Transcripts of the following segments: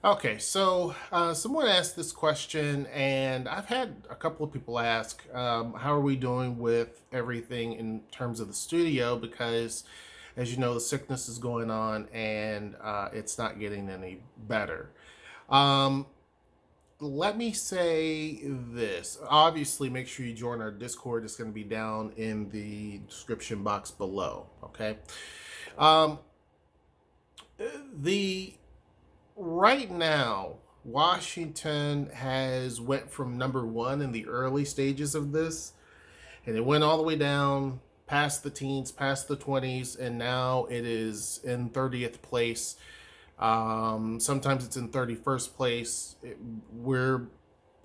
Okay, so someone asked this question, and I've had a couple of people ask, how are we doing with everything in terms of the studio? Because, as you know, the sickness is going on and it's not getting any better. Um, Let me say this. Obviously, make sure you join our Discord. It's going to be down in the description box below. Okay. Um, the Right now, Washington has went from number one in the early stages of this, and it went all the way down past the teens, past the 20s, and now it is in 30th place. Sometimes it's in 31st place. Where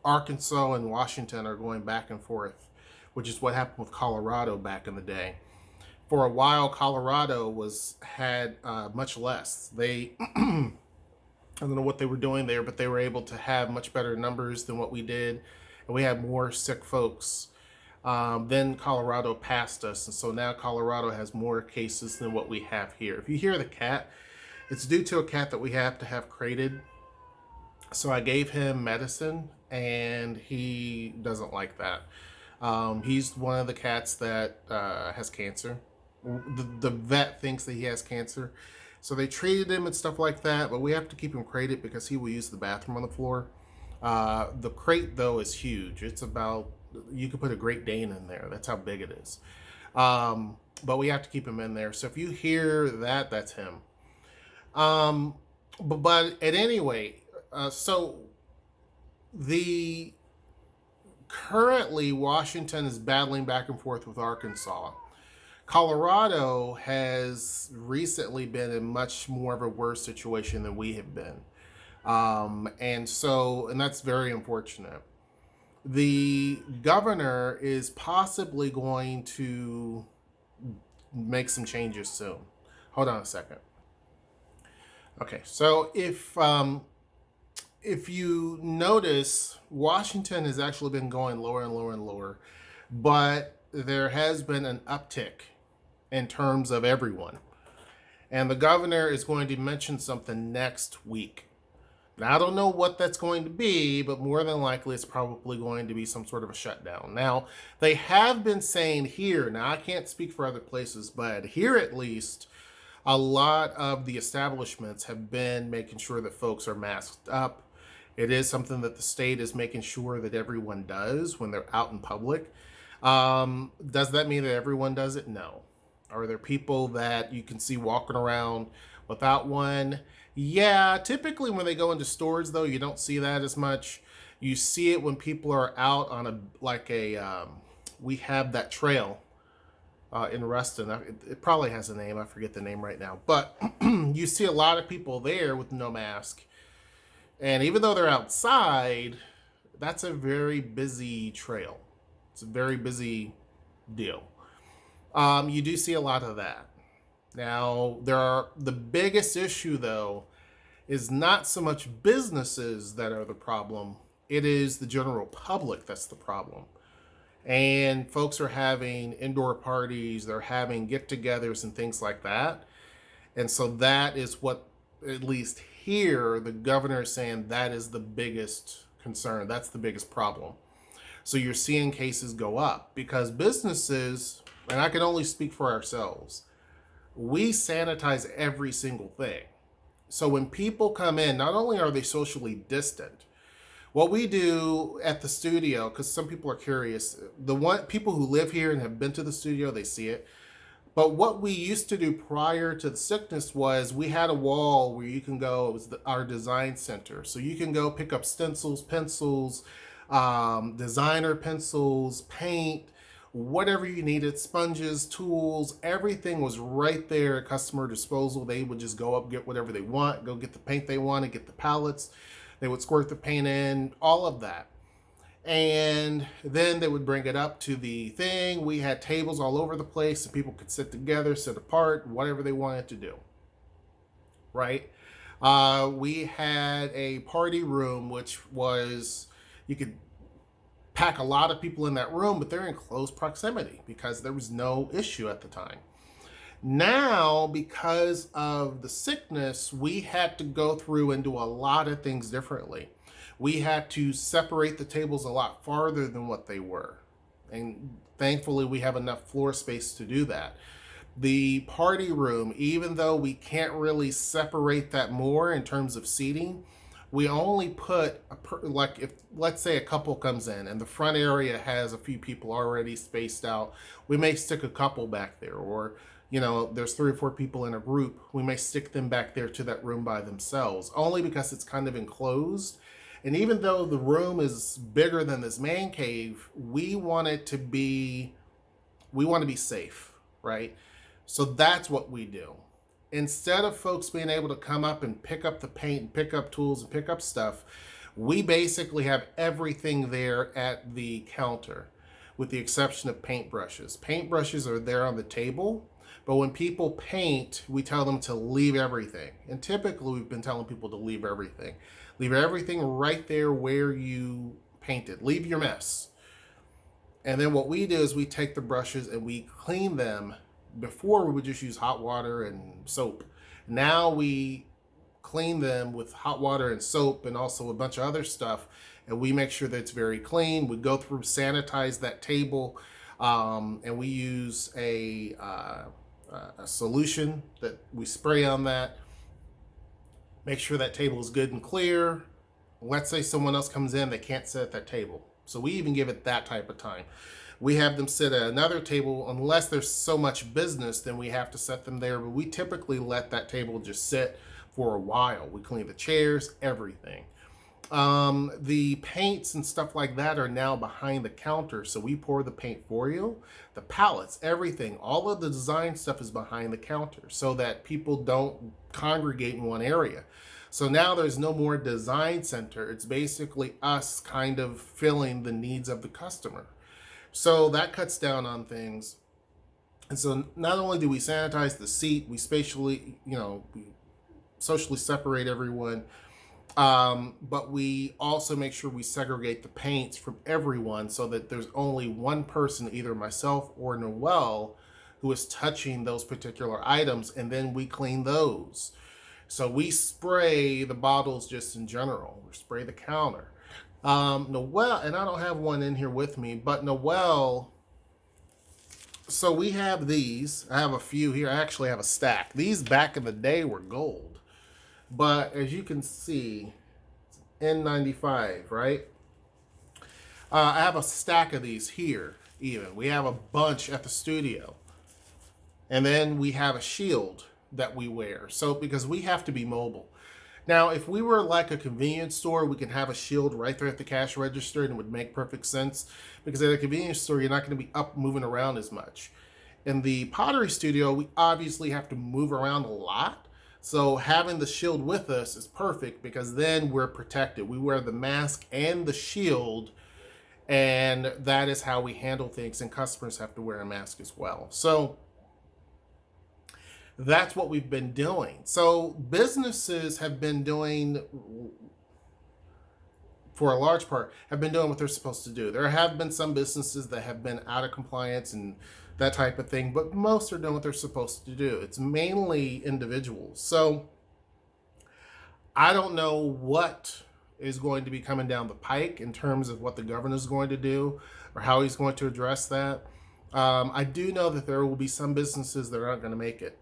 Arkansas and Washington are going back and forth, which is what happened with Colorado back in the day. For a while, Colorado was had much less. They I don't know what they were doing there, but they were able to have much better numbers than what we did, and we had more sick folks. Then Colorado passed us, and so now Colorado has more cases than what we have here. If you hear the cat, it's due to a cat that we have to have crated. So I gave him medicine, and he doesn't like that. He's one of the cats that has cancer. The vet thinks that he has cancer. So they treated him and stuff like that, but we have to keep him crated because he will use the bathroom on the floor. The crate, though, is huge. It's about, you could put a Great Dane in there. That's how big it is. But we have to keep him in there. So if you hear that, that's him. Um, but at any rate, so the currently Washington is battling back and forth with Arkansas. Colorado has recently been in much more of a worse situation than we have been. And that's very unfortunate. The governor is possibly going to make some changes soon. Hold on a second. Okay, so if you notice, Washington has actually been going lower and lower and lower, but there has been an uptick in terms of everyone. And the governor is going to mention something next week. Now, I don't know what that's going to be, but more than likely it's probably going to be some sort of a shutdown. Now, they have been saying here, now I can't speak for other places, but here at least, a lot of the establishments have been making sure that folks are masked up. It is something that the state is making sure that everyone does when they're out in public. Does that mean that everyone does it? No. Are there people that you can see walking around without one? Yeah, typically when they go into stores, though, you don't see that as much. You see it when people are out on we have that trail in Ruston. It probably has a name. I forget the name right now. But you see a lot of people there with no mask. And even though they're outside, that's a very busy trail. It's a very busy deal. You do see a lot of that. Now, the biggest issue, though, is not so much businesses that are the problem. It is the general public that's the problem. And folks are having indoor parties, they're having get-togethers and things like that. And so that is what, at least here, the governor is saying that is the biggest concern. That's the biggest problem. So you're seeing cases go up because businesses, and I can only speak for ourselves, we sanitize every single thing. So when people come in, not only are they socially distant, what we do at the studio, because some people are curious, people who live here and have been to the studio, they see it. But what we used to do prior to the sickness was we had a wall where you can go. It was our design center, so you can go pick up stencils, pencils, designer pencils, paint, whatever you needed, sponges, tools, everything was right there at customer disposal. They would just go up, get whatever they want, go get the paint they wanted, get the palettes. They would squirt the paint in, all of that. And then they would bring it up to the thing. We had tables all over the place so people could sit together, sit apart, whatever they wanted to do. Right? We had a party room, which was, you could pack a lot of people in that room, but they're in close proximity because there was no issue at the time. Now, because of the sickness, we had to go through and do a lot of things differently. We had to separate the tables a lot farther than what they were. And thankfully, we have enough floor space to do that. The party room, even though we can't really separate that more in terms of seating, we only put like, if let's say a couple comes in and the front area has a few people already spaced out, we may stick a couple back there. Or there's 3 or 4 people in a group, we may stick them back there to that room by themselves, only because it's kind of enclosed. And even though the room is bigger than this man cave, we want to be safe, right? So that's what we do. Instead of folks being able to come up and pick up the paint and pick up tools and pick up stuff, we basically have everything there at the counter, with the exception of paintbrushes. Paintbrushes are there on the table, but when people paint, we tell them to leave everything. And typically we've been telling people to leave everything. Leave everything right there where you painted. Leave your mess. And then what we do is we take the brushes and we clean them. Before, we would just use hot water and soap. Now we clean them with hot water and soap and also a bunch of other stuff, and we make sure that it's very clean. We go through, sanitize that table, and we use a solution that we spray on that. Make sure that table is good and clear. Let's say someone else comes in, they can't sit at that table. So we even give it that type of time. We have them sit at another table. Unless there's so much business, then we have to set them there. But we typically let that table just sit for a while. We clean the chairs, everything. The paints and stuff like that are now behind the counter. So we pour the paint for you. The palettes, everything, all of the design stuff is behind the counter so that people don't congregate in one area. So now there's no more design center. It's basically us kind of filling the needs of the customer. So that cuts down on things. And so not only do we sanitize the seat, we spatially, we socially separate everyone, but we also make sure we segregate the paints from everyone so that there's only one person, either myself or Noelle, who is touching those particular items, and then we clean those. So we spray the bottles just in general. We spray the counter. Noelle, and I don't have one in here with me, but Noelle, so we have these. I have a few here. I actually have a stack. These back in the day were gold. But as you can see, N95, right? I have a stack of these here even. We have a bunch at the studio. And then we have a shield that we wear. So because we have to be mobile. Now, if we were like a convenience store, we can have a shield right there at the cash register and it would make perfect sense, because at a convenience store, you're not going to be up moving around as much. In the pottery studio, we obviously have to move around a lot. So having the shield with us is perfect, because then we're protected. We wear the mask and the shield, and that is how we handle things. And customers have to wear a mask as well. So that's what we've been doing. So businesses have been doing, for a large part, have been doing what they're supposed to do. There have been some businesses that have been out of compliance and that type of thing, but most are doing what they're supposed to do. It's mainly individuals. So I don't know what is going to be coming down the pike in terms of what the governor is going to do or how he's going to address that. I do know that there will be some businesses that aren't going to make it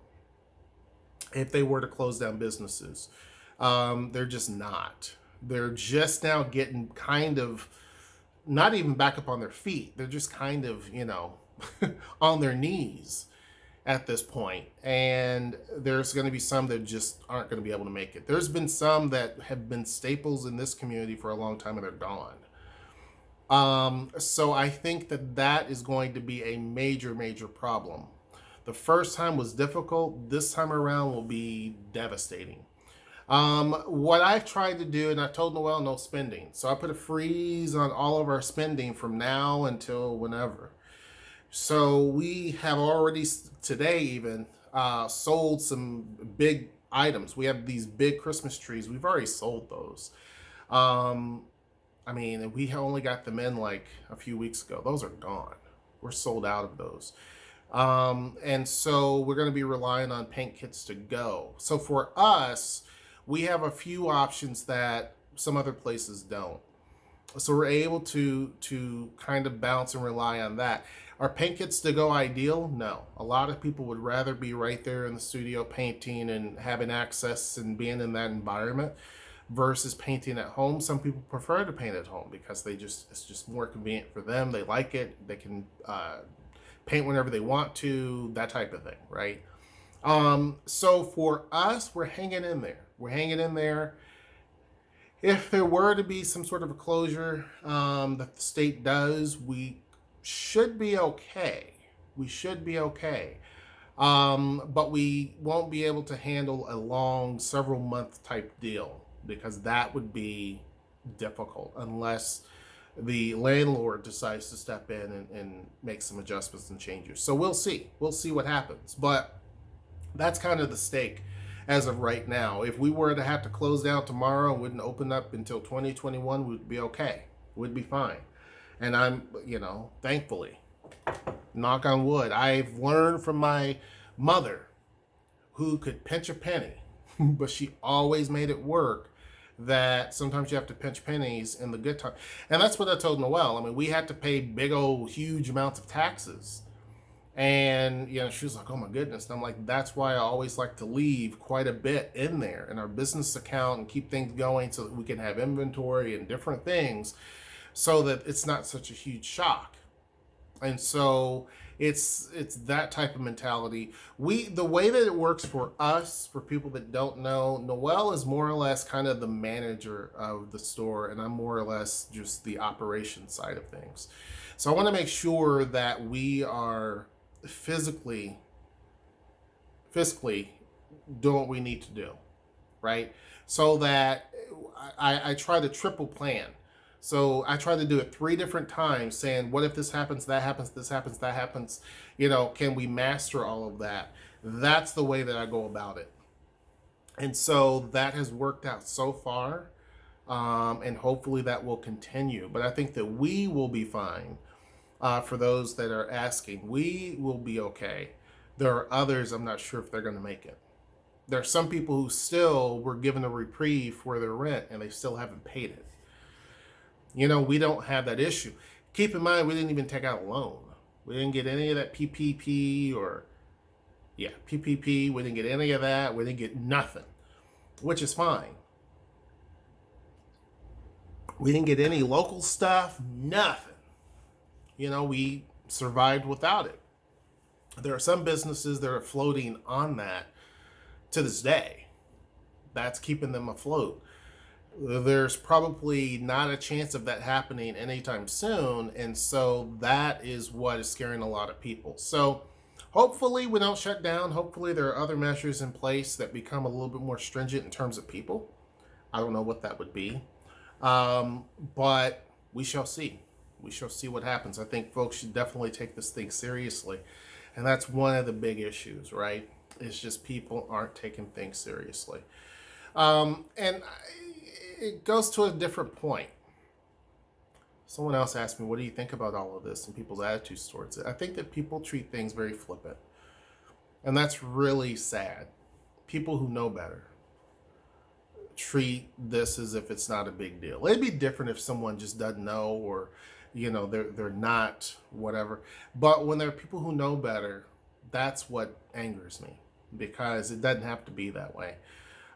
if they were to close down businesses. They're just not. They're just now getting kind of, not even back up on their feet. They're just kind of, on their knees at this point. And there's going to be some that just aren't going to be able to make it. There's been some that have been staples in this community for a long time and they're gone. So I think that is going to be a major, major problem. The first time was difficult. This time around will be devastating. What I've tried to do, and I told Noelle no spending. So I put a freeze on all of our spending from now until whenever. So we have already today even sold some big items. We have these big Christmas trees. We've already sold those. We only got them in like a few weeks ago. Those are gone. We're sold out of those. And so we're going to be relying on paint kits to go. So for us, we have a few options that some other places don't. So we're able to kind of bounce and rely on that. Are paint kits to go ideal? No. A lot of people would rather be right there in the studio painting and having access and being in that environment versus painting at home. Some people prefer to paint at home because it's just more convenient for them. They like it. They can paint whenever they want to, that type of thing, right? So for us, we're hanging in there. We're hanging in there. If there were to be some sort of a closure that the state does, we should be okay. We should be okay. But we won't be able to handle a long, several month type deal because that would be difficult unless the landlord decides to step in and make some adjustments and changes. So we'll see. We'll see what happens. But that's kind of the stake as of right now. If we were to have to close down tomorrow and wouldn't open up until 2021, we'd be okay. We'd be fine. And I'm, thankfully, knock on wood, I've learned from my mother who could pinch a penny, but she always made it work, that sometimes you have to pinch pennies in the good time. And that's what I told Noelle. I mean, we had to pay big old huge amounts of taxes. And, she was like, oh my goodness. And I'm like, that's why I always like to leave quite a bit in there in our business account and keep things going so that we can have inventory and different things so that it's not such a huge shock. And so it's that type of mentality. The way that it works for us, for people that don't know, Noelle is more or less kind of the manager of the store, and I'm more or less just the operation side of things. So I want to make sure that we are physically doing what we need to do, right? So that I try to triple plan. So I try to do it 3 different times, saying, what if this happens, that happens, this happens, that happens? Can we master all of that? That's the way that I go about it. And so that has worked out so far, and hopefully that will continue. But I think that we will be fine. For those that are asking, we will be okay. There are others, I'm not sure if they're going to make it. There are some people who still were given a reprieve for their rent and they still haven't paid it. We don't have that issue. Keep in mind, we didn't even take out a loan. We didn't get any of that PPP PPP. We didn't get any of that. We didn't get nothing, which is fine. We didn't get any local stuff, nothing. We survived without it. There are some businesses that are floating on that to this day. That's keeping them afloat. There's probably not a chance of that happening anytime soon, and so that is what is scaring a lot of people. So hopefully we don't shut down. Hopefully there are other measures in place that become a little bit more stringent in terms of people. I don't know what that would be, but we shall see. We shall see what happens. I think folks should definitely take this thing seriously, and that's one of the big issues, right? It's just people aren't taking things seriously. And it goes to a different point. Someone else asked me, what do you think about all of this and people's attitudes towards it? I think that people treat things very flippant. And that's really sad. People who know better treat this as if it's not a big deal. It'd be different if someone just doesn't know, or, they're not whatever. But when there are people who know better, that's what angers me, because it doesn't have to be that way.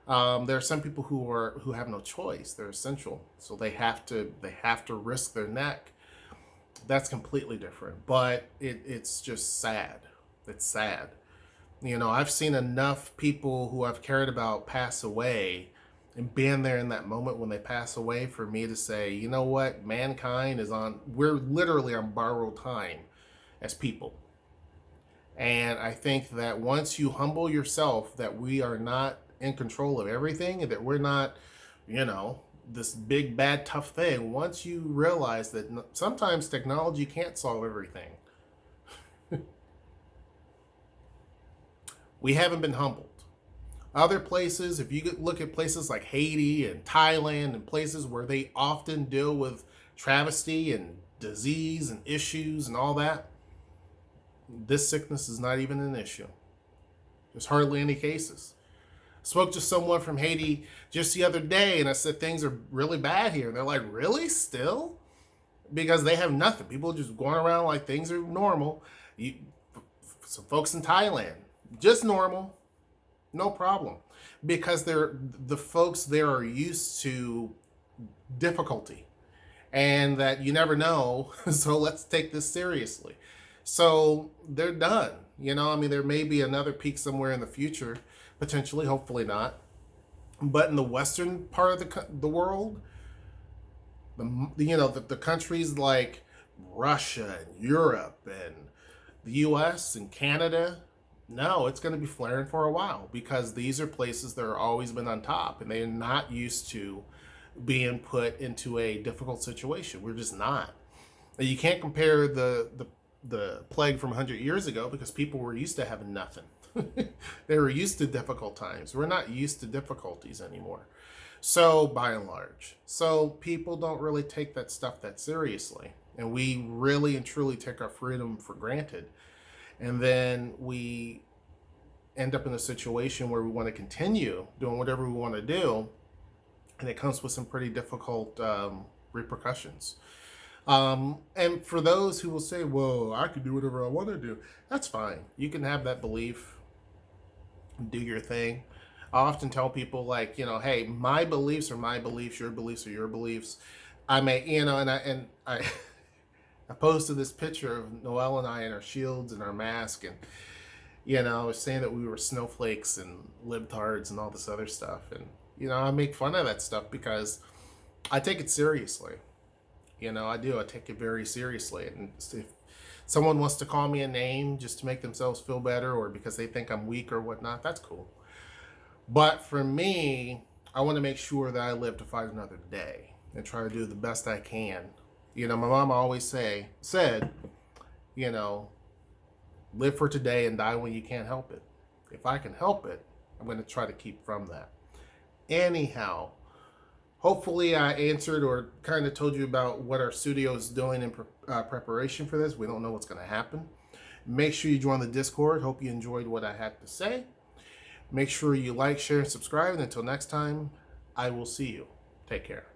There are some people who have no choice. They're essential, so they have to risk their neck. That's completely different. But it's just sad. It's sad. I've seen enough people who I've cared about pass away, and being there in that moment when they pass away, for me to say, you know what, mankind we're literally on borrowed time as people. And I think that once you humble yourself, that we are not in control of everything, and that we're not, this big, bad, tough thing. Once you realize that sometimes technology can't solve everything, we haven't been humbled. Other places, if you look at places like Haiti and Thailand and places where they often deal with travesty and disease and issues and all that, this sickness is not even an issue. There's hardly any cases. I spoke to someone from Haiti just the other day, and I said things are really bad here. And they're like, really? Still? Because they have nothing. People just going around like things are normal. Some folks in Thailand, just normal, no problem. Because the folks there are used to difficulty, and that you never know. So let's take this seriously. So they're done. I mean, there may be another peak somewhere in the future, potentially, hopefully not. But in the western part of the world, the countries like Russia and Europe and the U.S. and Canada, no, it's going to be flaring for a while, because these are places that are always been on top, and they're not used to being put into a difficult situation. We're just not. And you can't compare the plague from 100 years ago, because people were used to having nothing. They were used to difficult times. We're not used to difficulties anymore. So by and large, people don't really take that stuff that seriously. And we really and truly take our freedom for granted. And then we end up in a situation where we want to continue doing whatever we want to do. And it comes with some pretty difficult repercussions. And for those who will say, well, I can do whatever I want to do, that's fine. You can have that belief, do your thing. I often tell people, like, hey, my beliefs are my beliefs, your beliefs are your beliefs. I may, and I I posted this picture of Noelle and I in our shields and our mask, and I was saying that we were snowflakes and libtards and all this other stuff. And I make fun of that stuff because I take it seriously. I do. I take it very seriously. And if someone wants to call me a name just to make themselves feel better, or because they think I'm weak or whatnot, that's cool. But for me, I want to make sure that I live to fight another day and try to do the best I can. My mom always said, live for today and die when you can't help it. If I can help it, I'm going to try to keep from that. Anyhow, hopefully I answered or kind of told you about what our studio is doing in preparation for this. We don't know what's going to happen. Make sure you join the Discord. Hope you enjoyed what I had to say. Make sure you like, share, and subscribe. And until next time, I will see you. Take care.